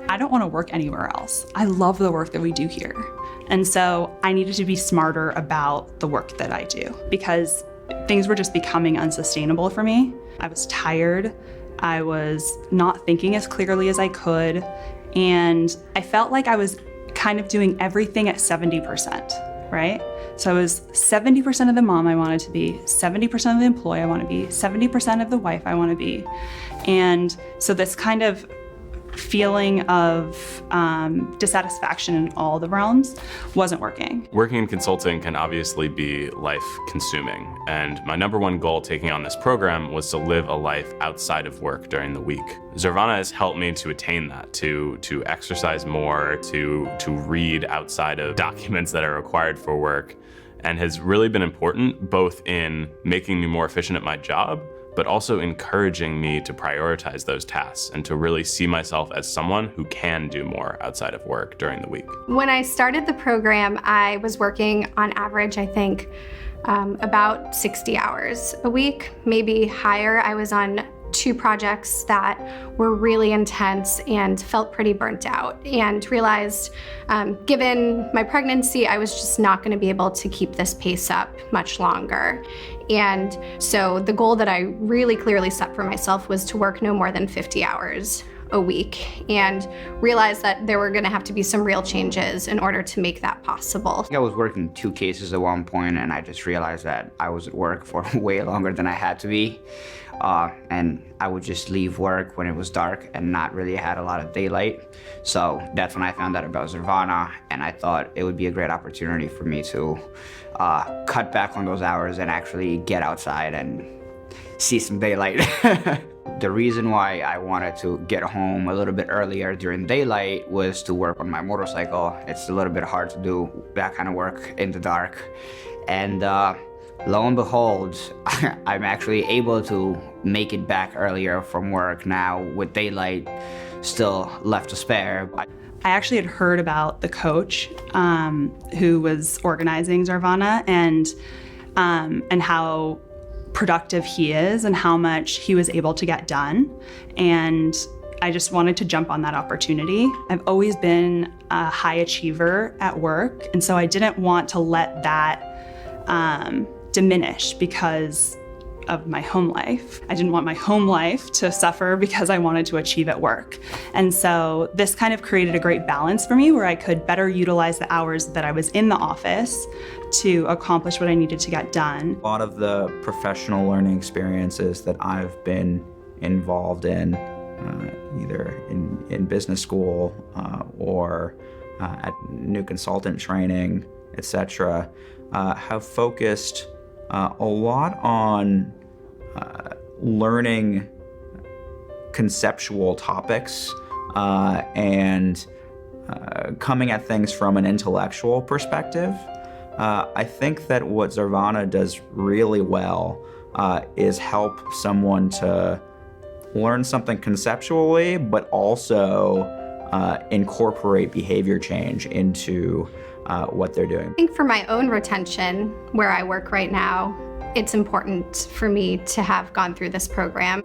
I don't want to work anywhere else. I love the work that we do here. And so I needed to be smarter about the work that I do because things were just becoming unsustainable for me. I was tired. I was not thinking as clearly as I could. And I felt like I was kind of doing everything at 70%, right? So I was 70% of the mom I wanted to be, 70% of the employee I want to be, 70% of the wife I want to be. And so this kind of feeling of dissatisfaction in all the realms wasn't working. Working in consulting can obviously be life-consuming, and my number one goal taking on this program was to live a life outside of work during the week. Zarvana has helped me to attain that, to exercise more, to read outside of documents that are required for work, and has really been important both in making me more efficient at my job, but also encouraging me to prioritize those tasks and to really see myself as someone who can do more outside of work during the week. When I started the program, I was working on average, I think, about 60 hours a week, maybe higher. I was on 2 projects that were really intense and felt pretty burnt out, and realized given my pregnancy, I was just not going to be able to keep this pace up much longer. And so the goal that I really clearly set for myself was to work no more than 50 hours a week, and realized that there were going to have to be some real changes in order to make that possible. I was working 2 cases at one point, and I just realized that I was at work for way longer than I had to be. And I would just leave work when it was dark and not really had a lot of daylight. So that's when I found out about Zarvana, and I thought it would be a great opportunity for me to cut back on those hours and actually get outside and see some daylight. The reason why I wanted to get home a little bit earlier during daylight was to work on my motorcycle. It's a little bit hard to do that kind of work in the dark. And lo and behold, I'm actually able to make it back earlier from work now with daylight still left to spare. I actually had heard about the coach who was organizing Zarvana and how productive he is and how much he was able to get done. And I just wanted to jump on that opportunity. I've always been a high achiever at work, and so I didn't want to let that diminish because of my home life. I didn't want my home life to suffer because I wanted to achieve at work. And so this kind of created a great balance for me where I could better utilize the hours that I was in the office to accomplish what I needed to get done. A lot of the professional learning experiences that I've been involved in, either in business school or at new consultant training, etc., have focused a lot on learning conceptual topics and coming at things from an intellectual perspective. I think that what Zarvana does really well is help someone to learn something conceptually, but also incorporate behavior change into what they're doing. I think for my own retention, where I work right now, it's important for me to have gone through this program.